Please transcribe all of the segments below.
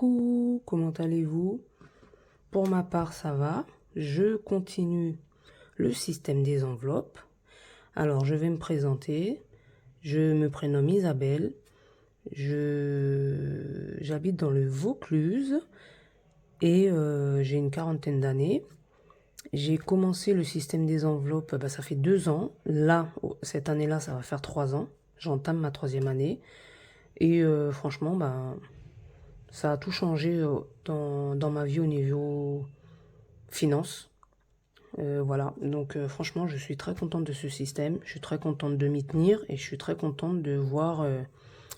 Coucou, comment allez-vous? Pour ma part, ça va. Je continue le système des enveloppes. Alors, je vais me présenter. Je me prénomme Isabelle. J'habite dans le Vaucluse et j'ai une quarantaine d'années. J'ai commencé le système des enveloppes, ça fait 2 ans. Là, cette année-là, ça va faire 3 ans. J'entame ma 3e année. Et franchement, ça a tout changé dans ma vie au niveau finance. Voilà, donc franchement, je suis très contente de ce système. Je suis très contente de m'y tenir et je suis très contente de voir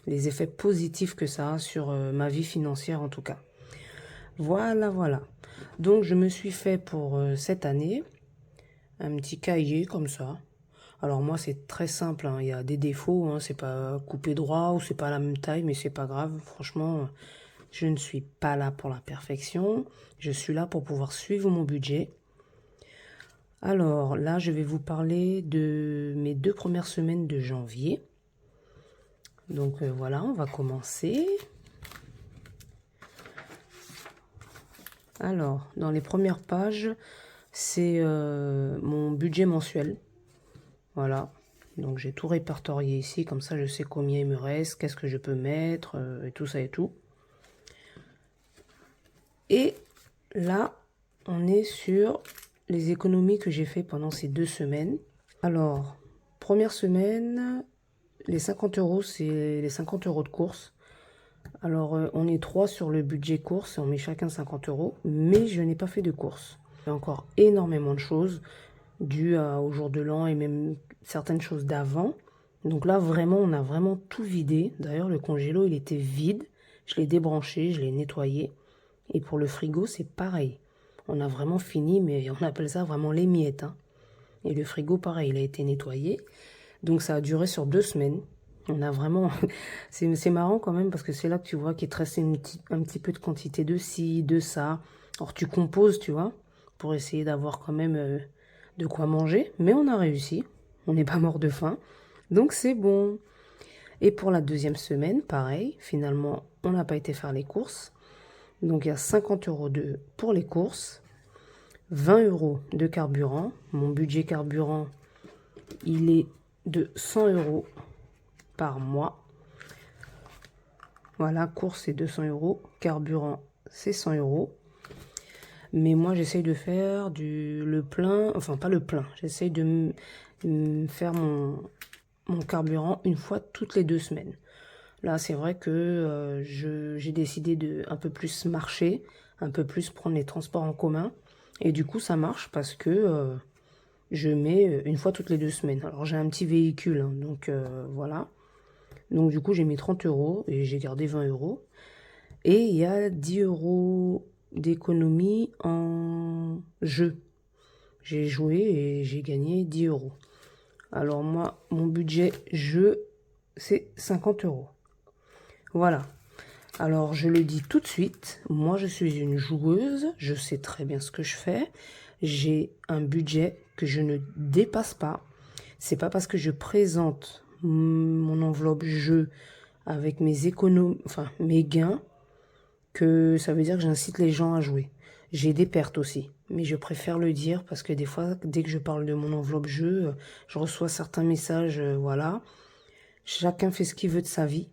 les effets positifs que ça a sur ma vie financière en tout cas. Voilà, voilà. Donc je me suis fait pour cette année un petit cahier comme ça. Alors moi c'est très simple, hein. Il y a des défauts, hein. C'est pas coupé droit ou c'est pas la même taille, mais c'est pas grave. Franchement, je ne suis pas là pour la perfection. Je suis là pour pouvoir suivre mon budget. Alors là, je vais vous parler de mes 2 premières semaines de janvier. Donc voilà, on va commencer. Alors, dans les premières pages, c'est mon budget mensuel. Voilà. Donc j'ai tout répertorié ici, comme ça je sais combien il me reste, qu'est-ce que je peux mettre, et tout ça et tout. Et là, on est sur les économies que j'ai fait pendant ces 2 semaines. Alors, première semaine, les 50 euros, c'est les 50 euros de course. Alors, on est 3 sur le budget course et on met chacun 50 euros, mais je n'ai pas fait de course. Il y a encore énormément de choses dues au jour de l'an et même certaines choses d'avant. Donc là, vraiment, on a vraiment tout vidé. D'ailleurs, le congélo, il était vide. Je l'ai débranché, je l'ai nettoyé. Et pour le frigo, c'est pareil. On a vraiment fini, mais on appelle ça vraiment les miettes, hein. Et le frigo, pareil, il a été nettoyé. Donc ça a duré sur 2 semaines. On a vraiment... c'est marrant quand même parce que c'est là que tu vois qu'il te reste un petit peu de quantité de ci, de ça. Alors tu composes, tu vois, pour essayer d'avoir quand même de quoi manger. Mais on a réussi. On n'est pas mort de faim. Donc c'est bon. Et pour la 2e semaine, pareil. Finalement, on n'a pas été faire les courses. Donc il y a 50 euros pour les courses. 20 euros de carburant. Mon budget carburant, il est de 100 euros par mois. Voilà, course c'est 200 euros, carburant c'est 100 euros. Mais moi j'essaye de faire le plein, enfin pas le plein, j'essaye de faire mon carburant une fois toutes les 2 semaines. Là c'est vrai que j'ai décidé de un peu plus marcher, un peu plus prendre les transports en commun. Et du coup ça marche parce que je mets une fois toutes les 2 semaines. Alors j'ai un petit véhicule, hein, donc voilà. Donc du coup, j'ai mis 30 euros et j'ai gardé 20 euros. Et il y a 10 euros d'économie en jeu. J'ai joué et j'ai gagné 10 euros. Alors moi, mon budget jeu, c'est 50 euros. Voilà. Alors je le dis tout de suite, moi je suis une joueuse, je sais très bien ce que je fais. J'ai un budget que je ne dépasse pas. C'est pas parce que je présente mon enveloppe jeu avec mes économies, enfin mes gains, que ça veut dire que j'incite les gens à jouer. J'ai des pertes aussi, mais je préfère le dire parce que des fois, dès que je parle de mon enveloppe jeu, je reçois certains messages, voilà. Chacun fait ce qu'il veut de sa vie.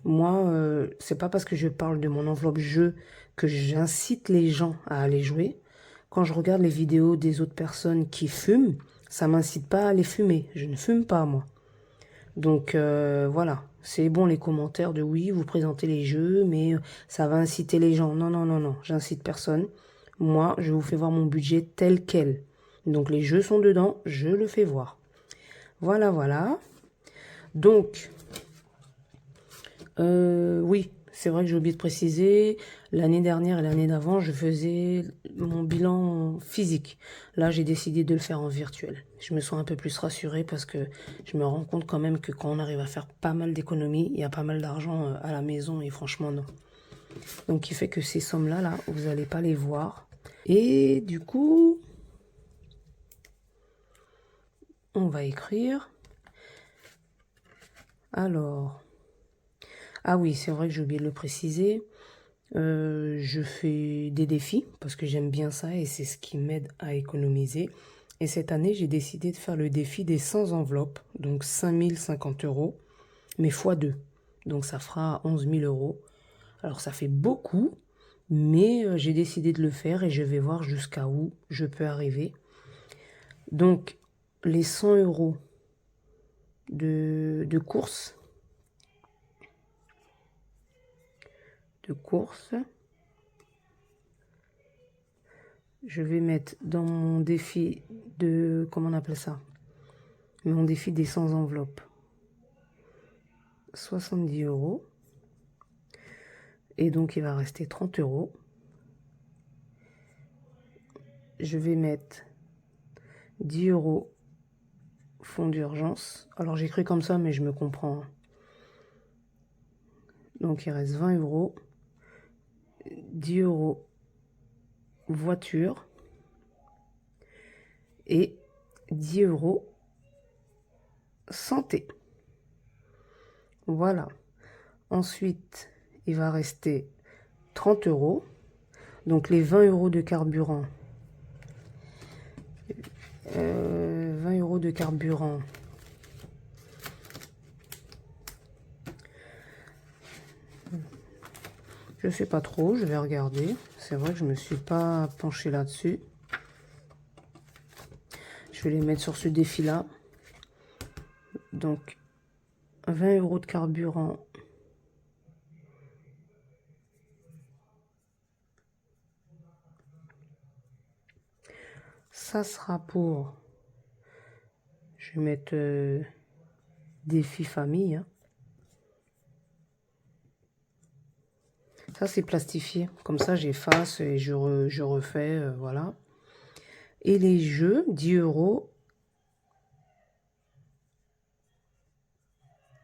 Moi, c'est pas parce que je parle de mon enveloppe jeu que j'incite les gens à aller jouer. Quand je regarde les vidéos des autres personnes qui fument, ça m'incite pas à aller fumer. Je ne fume pas, moi. Donc voilà, c'est bon les commentaires de oui, vous présentez les jeux, mais ça va inciter les gens. Non, non, non, non, j'incite personne. Moi, je vous fais voir mon budget tel quel. Donc les jeux sont dedans, je le fais voir. Voilà, voilà. Donc, oui, c'est vrai que j'ai oublié de préciser, l'année dernière et l'année d'avant, je faisais mon bilan physique. Là, j'ai décidé de le faire en virtuel. Je me sens un peu plus rassurée parce que je me rends compte quand même que quand on arrive à faire pas mal d'économies, il y a pas mal d'argent à la maison et franchement, non. Donc, qui fait que ces sommes-là, là, vous n'allez pas les voir. Et du coup, on va écrire. Alors, ah oui, c'est vrai que j'ai oublié de le préciser. Je fais des défis parce que j'aime bien ça et c'est ce qui m'aide à économiser. Et cette année, j'ai décidé de faire le défi des 100 enveloppes, donc 5050 euros, mais x2. Donc ça fera 11 000 euros. Alors ça fait beaucoup, mais j'ai décidé de le faire et je vais voir jusqu'à où je peux arriver. Donc les 100 euros de course, je vais mettre dans mon défi de, comment on appelle ça? Mon défi des 100 enveloppes. 70 euros. Et donc, il va rester 30 euros. Je vais mettre 10 euros fonds d'urgence. Alors, j'écris comme ça, mais je me comprends. Donc, il reste 20 euros. 10 euros voiture. Et 10 euros santé. Voilà. Ensuite, il va rester 30 euros. Donc, les 20 euros de carburant. 20 euros de carburant. Je sais pas trop, je vais regarder. C'est vrai que je me suis pas penchée là-dessus. Je vais les mettre sur ce défi-là. Donc, 20 euros de carburant. Ça sera pour... Je vais mettre défi famille. Hein. Ça, c'est plastifié. Comme ça, j'efface et je refais. Voilà. Et les jeux, 10 euros.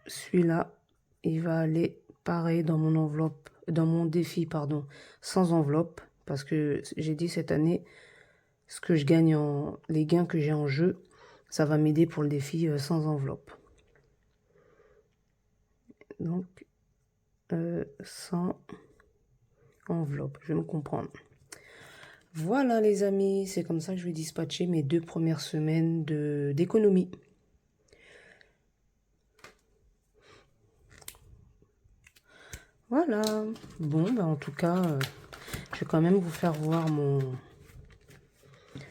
Celui-là, il va aller pareil dans mon enveloppe, dans mon défi, pardon, sans enveloppe. Parce que j'ai dit cette année, ce que je gagne les gains que j'ai en jeu, ça va m'aider pour le défi sans enveloppe. Donc, sans enveloppe, je vais me comprendre. Voilà les amis, c'est comme ça que je vais dispatcher mes 2 premières semaines d'économie. Voilà. Bon, ben en tout cas, je vais quand même vous faire voir mon...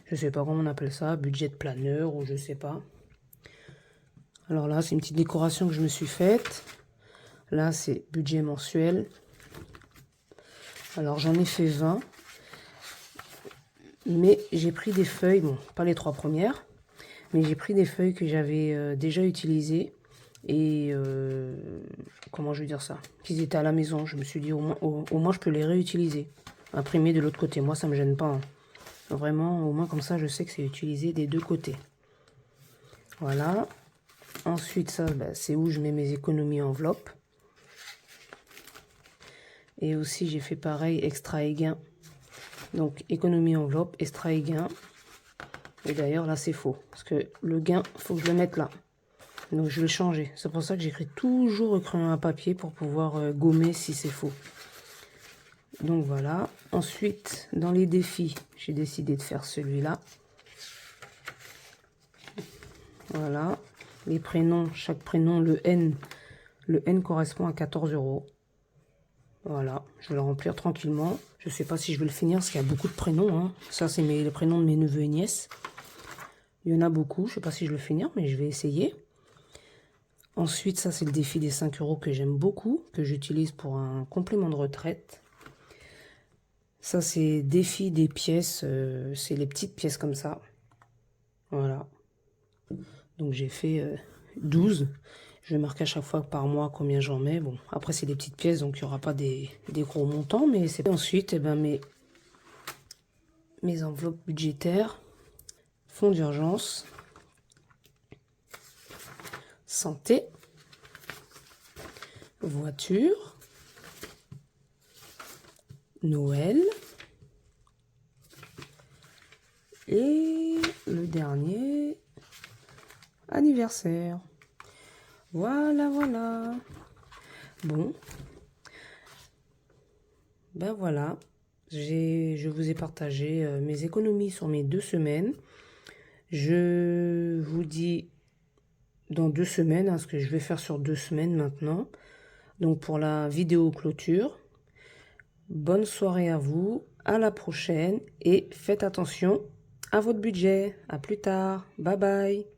Je sais pas comment on appelle ça, budget de planeur ou je sais pas. Alors là, c'est une petite décoration que je me suis faite. Là, c'est budget mensuel. Alors, j'en ai fait 20. Mais j'ai pris des feuilles, bon, pas les 3 premières, mais j'ai pris des feuilles que j'avais déjà utilisées. Et comment je vais dire ça? Qu'ils étaient à la maison. Je me suis dit, au moins je peux les réutiliser. Imprimer de l'autre côté. Moi, ça me gêne pas. Hein. Vraiment, au moins comme ça, je sais que c'est utilisé des deux côtés. Voilà. Ensuite, ça, bah, c'est où je mets mes économies enveloppes. Et aussi, j'ai fait pareil, extra et gain. Donc, économie enveloppe, extra et gain. Et d'ailleurs, là, c'est faux. Parce que le gain, il faut que je le mette là. Donc, je vais changer. C'est pour ça que j'écris toujours au crayon à papier pour pouvoir gommer si c'est faux. Donc, voilà. Ensuite, dans les défis, j'ai décidé de faire celui-là. Voilà. Les prénoms, chaque prénom, le N correspond à 14 euros. Voilà, je vais le remplir tranquillement. Je ne sais pas si je vais le finir parce qu'il y a beaucoup de prénoms. Hein. Ça, c'est les prénoms de mes neveux et nièces. Il y en a beaucoup. Je ne sais pas si je vais le finir, mais je vais essayer. Ensuite, ça, c'est le défi des 5 euros que j'aime beaucoup, que j'utilise pour un complément de retraite. Ça, c'est défi des pièces. C'est les petites pièces comme ça. Voilà. Donc, j'ai fait 12. Je vais marquer à chaque fois par mois combien j'en mets. Bon, après, c'est des petites pièces, donc il n'y aura pas des gros montants. Mais c'est ensuite, eh ben, mes enveloppes budgétaires, fonds d'urgence, santé, voiture, Noël. Et le dernier, anniversaire. Voilà, voilà. Bon. Ben voilà, je vous ai partagé mes économies sur mes 2 semaines. Je vous dis dans 2 semaines, ce que je vais faire sur 2 semaines maintenant. Donc pour la vidéo clôture. Bonne soirée à vous, à la prochaine et faites attention à votre budget. À plus tard, bye bye.